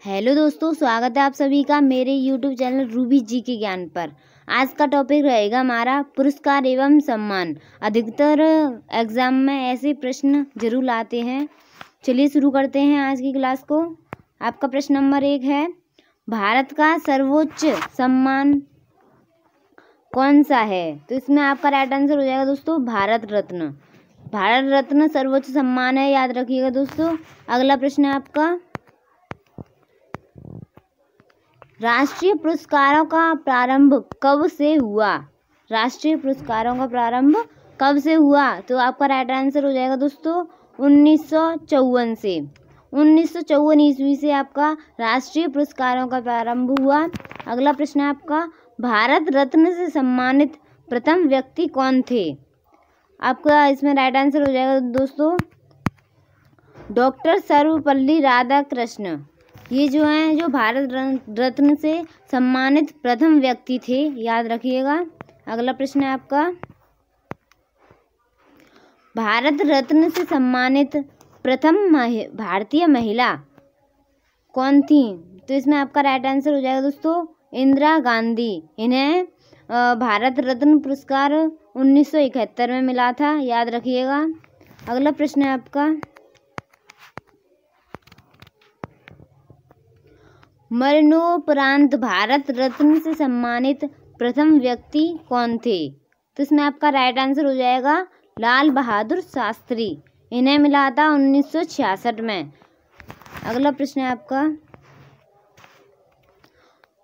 Hello दोस्तों, स्वागत है आप सभी का मेरे यूट्यूब चैनल रूबी जी के ज्ञान पर। आज का टॉपिक रहेगा हमारा पुरस्कार एवं सम्मान। अधिकतर एग्जाम में ऐसे प्रश्न जरूर आते हैं। चलिए शुरू करते हैं आज की क्लास को। आपका प्रश्न नंबर 1 है, भारत का सर्वोच्च सम्मान कौन सा है? तो इसमें आपका राइट आंसर हो जाएगा दोस्तों भारत रत्न। भारत रत्न सर्वोच्च सम्मान है, याद रखिएगा दोस्तों। अगला प्रश्न है आपका, राष्ट्रीय पुरस्कारों का प्रारंभ कब से हुआ? राष्ट्रीय पुरस्कारों का प्रारंभ कब से हुआ? तो आपका राइट आंसर हो जाएगा दोस्तों 1954 से। 1954 ईस्वी से आपका राष्ट्रीय पुरस्कारों का प्रारंभ हुआ। अगला प्रश्न है आपका, भारत रत्न से सम्मानित प्रथम व्यक्ति कौन थे? आपका इसमें राइट आंसर हो जाएगा दोस्तों डॉक्टर सर्वपल्ली राधाकृष्ण। ये जो हैं जो भारत रत्न से सम्मानित प्रथम व्यक्ति थे, याद रखिएगा। अगला प्रश्न है आपका, भारत रत्न से सम्मानित प्रथम भारतीय महिला कौन थी? तो इसमें आपका राइट आंसर हो जाएगा दोस्तों इंदिरा गांधी। इन्हें भारत रत्न पुरस्कार 1971 में मिला था, याद रखिएगा। अगला प्रश्न है आपका, मरणोपरांत भारत रत्न से सम्मानित प्रथम व्यक्ति कौन थे? तो इसमें आपका राइट आंसर हो जाएगा लाल बहादुर शास्त्री। इन्हें मिला था 1966 में। अगला प्रश्न है आपका,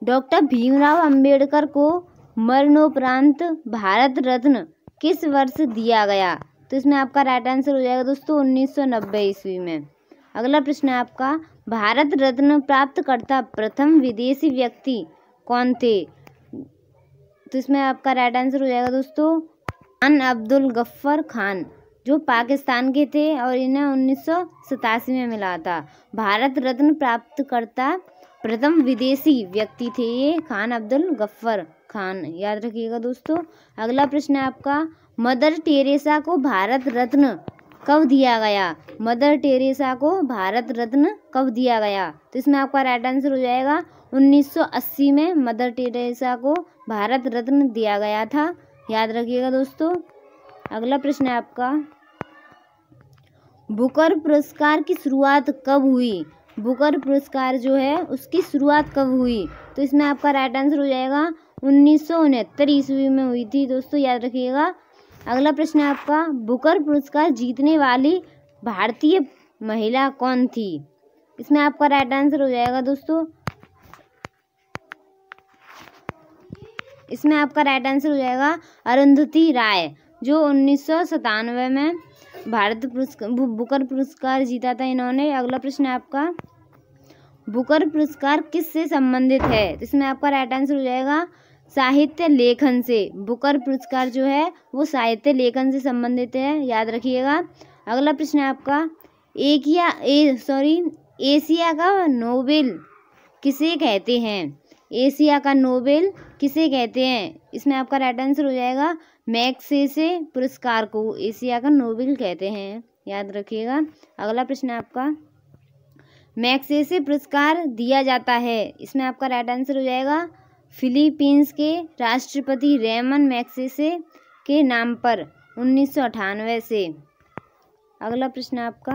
डॉक्टर भीमराव अंबेडकर को मरणोपरांत भारत रत्न किस वर्ष दिया गया? तो इसमें आपका राइट आंसर हो जाएगा दोस्तों 1990 ईस्वी में। अगला प्रश्न है आपका, भारत रत्न प्राप्तकर्ता प्रथम विदेशी व्यक्ति कौन थे? तो इसमें आपका राइट आंसर हो जाएगा दोस्तों खान अब्दुल गफ्फर खान, जो पाकिस्तान के थे और इन्हें 1987 में मिला था। भारत रत्न प्राप्तकर्ता प्रथम विदेशी व्यक्ति थे ये खान अब्दुल गफ्फर खान, याद रखिएगा दोस्तों। अगला प्रश्न है आपका, मदर टेरेसा को भारत रत्न कब दिया गया? मदर टेरेसा को भारत रत्न कब दिया गया? तो इसमें आपका राइट आंसर हो जाएगा 1980 में मदर टेरेसा को भारत रत्न दिया गया था, याद रखिएगा दोस्तों। अगला प्रश्न है आपका, बुकर पुरस्कार की शुरुआत कब हुई? बुकर पुरस्कार जो है उसकी शुरुआत कब हुई? तो इसमें आपका राइट आंसर हो जाएगा 1969 ईस्वी में हुई थी दोस्तों, याद रखिएगा। अगला प्रश्न है आपका, बुकर पुरस्कार जीतने वाली भारतीय महिला कौन थी? इसमें आपका राइट आंसर हो जाएगा दोस्तों इसमें आपका राइट आंसर हो जाएगा अरुंधति राय, जो 1997 में बुकर पुरस्कार जीता था इन्होंने। अगला प्रश्न है आपका, बुकर पुरस्कार किससे संबंधित है? इसमें आपका राइट आंसर हो जाएगा साहित्य लेखन से। बुकर पुरस्कार जो है वो साहित्य लेखन से संबंधित है, याद रखिएगा। अगला प्रश्न है आपका, एशिया का नोबेल किसे कहते हैं? एशिया का नोबेल किसे कहते हैं? इसमें आपका राइट आंसर हो जाएगा मैग्सेसे पुरस्कार को एशिया का नोबेल कहते हैं, याद रखिएगा। अगला प्रश्न है आपका, मैग्सेसे पुरस्कार दिया जाता है, इसमें आपका राइट आंसर हो जाएगा फिलीपींस के राष्ट्रपति रेमन मैग्सेसे के नाम पर 1998 से। अगला प्रश्न है आपका,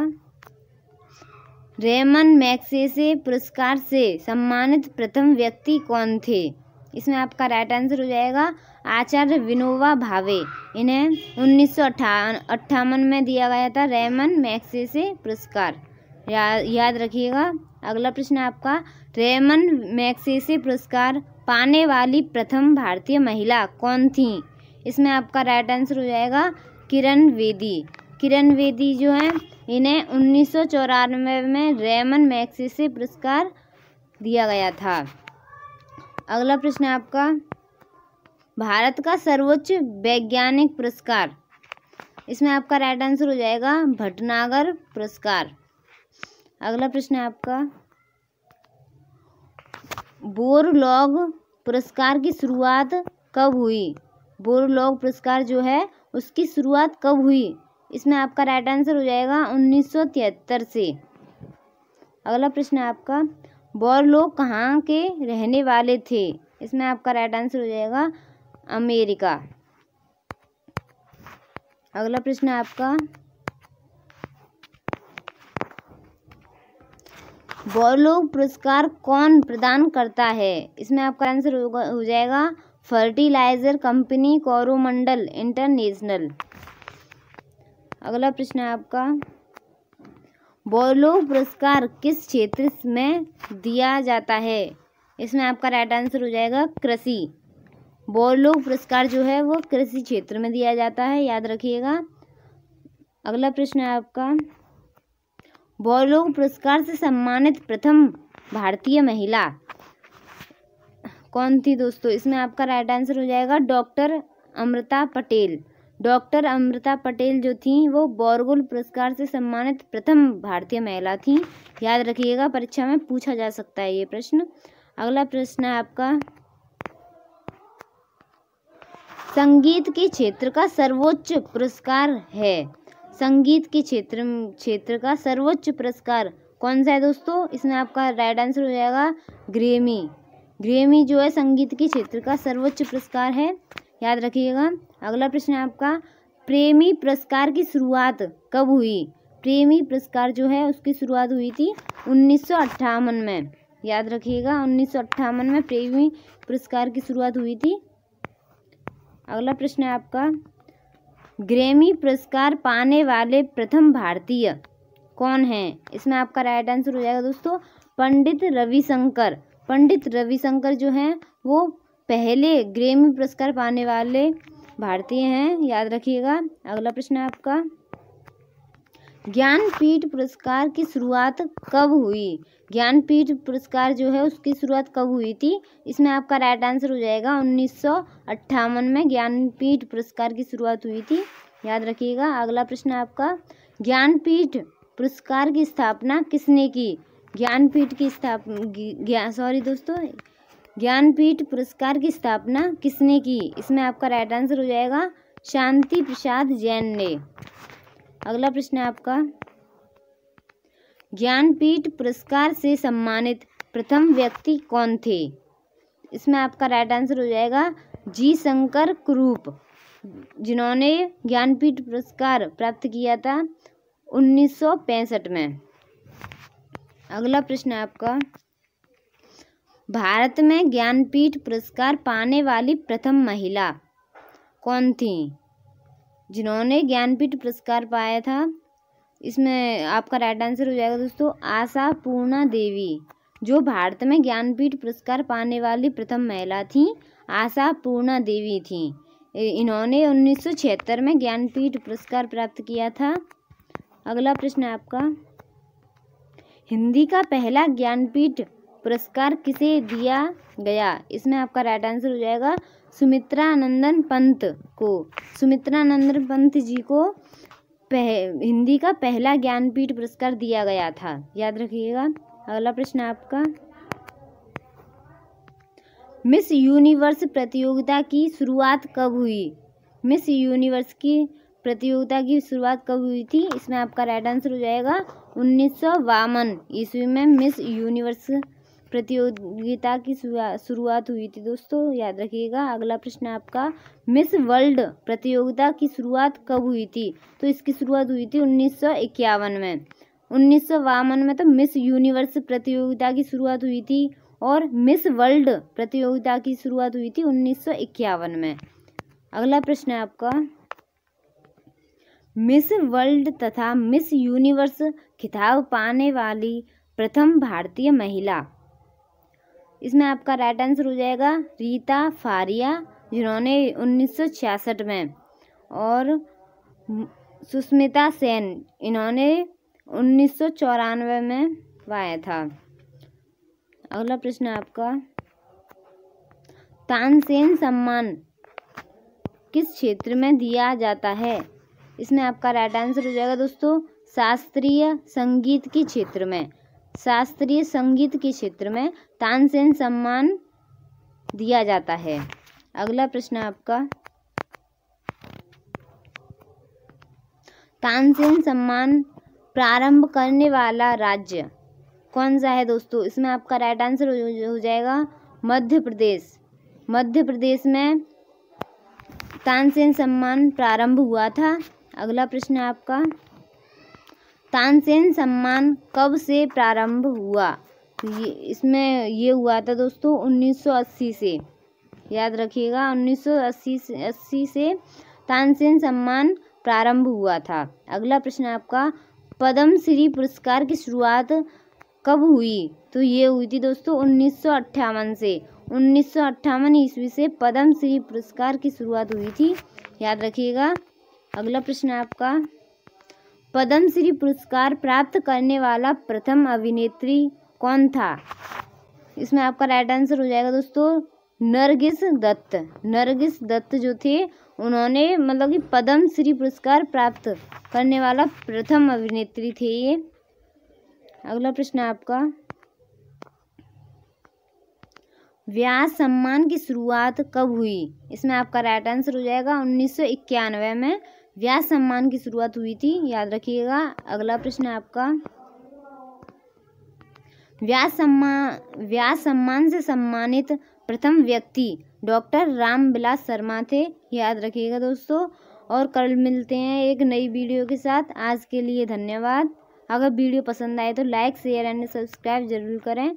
रेमन मैग्सेसे पुरस्कार से सम्मानित प्रथम व्यक्ति कौन थे? इसमें आपका राइट आंसर हो जाएगा आचार्य विनोबा भावे। इन्हें 1958 में दिया गया था रेमन मैग्सेसे पुरस्कार, याद रखिएगा। अगला प्रश्न है आपका, रेमन मैग्सेसे पुरस्कार पाने वाली प्रथम भारतीय महिला कौन थी? इसमें आपका राइट आंसर हो जाएगा किरण बेदी। किरण बेदी जो हैं इन्हें 1994 में रेमन मैग्सेसे पुरस्कार दिया गया था। अगला प्रश्न है आपका, भारत का सर्वोच्च वैज्ञानिक पुरस्कार, इसमें आपका राइट आंसर हो जाएगा भटनागर पुरस्कार। अगला प्रश्न है आपका, बोरलॉग पुरस्कार की शुरुआत कब हुई? बोरलॉग पुरस्कार जो है उसकी शुरुआत कब हुई? इसमें आपका राइट आंसर हो जाएगा 1973 से। अगला प्रश्न है आपका, बोर लोग कहाँ के रहने वाले थे? इसमें आपका राइट आंसर हो जाएगा अमेरिका। अगला प्रश्न है आपका, बोरलोग पुरस्कार कौन प्रदान करता है? इसमें आपका आंसर हो जाएगा फर्टिलाइजर कंपनी कोरोमंडल इंटरनेशनल। अगला प्रश्न है आपका, बोरलोग पुरस्कार किस क्षेत्र में दिया जाता है? इसमें आपका राइट आंसर हो जाएगा कृषि। बोरलोग पुरस्कार जो है वो कृषि क्षेत्र में दिया जाता है, याद रखिएगा। अगला प्रश्न है आपका, बोरलोग पुरस्कार से सम्मानित प्रथम भारतीय महिला कौन थी दोस्तों? इसमें आपका राइट आंसर हो जाएगा डॉक्टर अमृता पटेल। डॉक्टर अमृता पटेल जो थी वो बोरलोग पुरस्कार से सम्मानित प्रथम भारतीय महिला थी, याद रखिएगा, परीक्षा में पूछा जा सकता है ये प्रश्न। अगला प्रश्न है आपका, संगीत के क्षेत्र का सर्वोच्च पुरस्कार है। संगीत के क्षेत्र का सर्वोच्च पुरस्कार कौन सा है दोस्तों? इसमें आपका राइट आंसर हो जाएगा ग्रैमी। ग्रैमी जो है संगीत के क्षेत्र का सर्वोच्च पुरस्कार है, याद रखिएगा। अगला प्रश्न है आपका, प्रेमी पुरस्कार की शुरुआत कब हुई? प्रेमी पुरस्कार जो है उसकी शुरुआत हुई थी 1958 में, याद रखिएगा। 1958 में प्रेमी पुरस्कार की शुरुआत हुई थी। अगला प्रश्न है आपका, ग्रैमी पुरस्कार पाने वाले प्रथम भारतीय कौन हैं? इसमें आपका राइट आंसर हो जाएगा दोस्तों पंडित रविशंकर। पंडित रविशंकर जो हैं वो पहले ग्रैमी पुरस्कार पाने वाले भारतीय हैं, याद रखिएगा। अगला प्रश्न है आपका, ज्ञानपीठ पुरस्कार की शुरुआत कब हुई? ज्ञानपीठ पुरस्कार जो है उसकी शुरुआत कब हुई थी? इसमें आपका राइट आंसर हो जाएगा 1958 में ज्ञानपीठ पुरस्कार की शुरुआत हुई थी, याद रखिएगा। अगला प्रश्न है आपका, ज्ञानपीठ पुरस्कार की स्थापना किसने की? ज्ञानपीठ की ज्ञानपीठ पुरस्कार की स्थापना किसने की? इसमें आपका राइट आंसर हो जाएगा शांति प्रसाद जैन ने। अगला प्रश्न है आपका, ज्ञानपीठ पुरस्कार से सम्मानित प्रथम व्यक्ति कौन थे? इसमें आपका राइट आंसर हो जाएगा जी शंकर कुरूप, जिन्होंने ज्ञानपीठ पुरस्कार प्राप्त किया था 1965 में। अगला प्रश्न है आपका, भारत में ज्ञानपीठ पुरस्कार पाने वाली प्रथम महिला कौन थी जिन्होंने ज्ञानपीठ पुरस्कार पाया था? इसमें आपका राइट आंसर हो जाएगा दोस्तों आशा पूर्णा देवी, जो भारत में ज्ञानपीठ पुरस्कार पाने वाली प्रथम महिला थी, आशा पूर्णा देवी थी। इन्होंने 1976 में ज्ञानपीठ पुरस्कार प्राप्त किया था। अगला प्रश्न है आपका, हिंदी का पहला ज्ञानपीठ पुरस्कार किसे दिया गया? इसमें आपका राइट आंसर हो जाएगा सुमित्रा नंदन पंत को। सुमित्रा नंदन पंत जी को हिंदी का पहला ज्ञानपीठ पुरस्कार दिया गया था, याद रखिएगा। अगला प्रश्न है आपका, मिस यूनिवर्स प्रतियोगिता की शुरुआत कब हुई? मिस यूनिवर्स की प्रतियोगिता की शुरुआत कब हुई थी? इसमें आपका राइट आंसर हो जाएगा 1952 ईस्वी में मिस यूनिवर्स प्रतियोगिता की शुरुआत हुई थी दोस्तों, याद रखिएगा। अगला प्रश्न है आपका, मिस वर्ल्ड प्रतियोगिता की शुरुआत कब हुई थी? तो इसकी शुरुआत हुई थी 1951 में। 1952 में तो मिस यूनिवर्स प्रतियोगिता की शुरुआत हुई थी और मिस वर्ल्ड प्रतियोगिता की शुरुआत हुई थी 1951 में। अगला प्रश्न है आपका, मिस वर्ल्ड तथा मिस यूनिवर्स खिताब पाने वाली प्रथम भारतीय महिला? इसमें आपका राइट आंसर हो जाएगा रीता फारिया, जिन्होंने 1966 में, और सुष्मिता सेन, इन्होंने 1994 में पाया था। अगला प्रश्न है आपका, तानसेन सम्मान किस क्षेत्र में दिया जाता है? इसमें आपका राइट आंसर हो जाएगा दोस्तों शास्त्रीय संगीत के क्षेत्र में। शास्त्रीय संगीत के क्षेत्र में तानसेन सम्मान दिया जाता है। अगला प्रश्न है आपका, तानसेन सम्मान प्रारंभ करने वाला राज्य कौन सा है दोस्तों? इसमें आपका राइट आंसर हो जाएगा मध्य प्रदेश। मध्य प्रदेश में तानसेन सम्मान प्रारंभ हुआ था। अगला प्रश्न है आपका, तानसेन सम्मान कब से प्रारंभ हुआ? ये हुआ था दोस्तों 1980 से, याद रखिएगा 1980 से तानसेन सम्मान प्रारंभ हुआ था। अगला प्रश्न है आपका, पद्म श्री पुरस्कार की शुरुआत कब हुई? तो ये हुई थी दोस्तों 1958 से। 1958 ईस्वी से पद्म श्री पुरस्कार की शुरुआत हुई थी, याद रखिएगा। अगला प्रश्न है आपका, पद्म श्री पुरस्कार प्राप्त करने वाला प्रथम अभिनेत्री कौन था? इसमें आपका राइट आंसर हो जाएगा दोस्तों नरगिस दत्त। नरगिस दत्त जो थे उन्होंने मतलब कि पद्म श्री पुरस्कार प्राप्त करने वाला प्रथम अभिनेत्री थे ये। अगला प्रश्न है आपका, व्यास सम्मान की शुरुआत कब हुई? इसमें आपका राइट आंसर हो जाएगा 1991 में व्यास सम्मान की शुरुआत हुई थी, याद रखिएगा। अगला प्रश्न है आपका, व्यास सम्मान से सम्मानित प्रथम व्यक्ति डॉक्टर रामविलास शर्मा थे, याद रखिएगा दोस्तों। और कल मिलते हैं एक नई वीडियो के साथ। आज के लिए धन्यवाद। अगर वीडियो पसंद आए तो लाइक शेयर एंड सब्सक्राइब जरूर करें।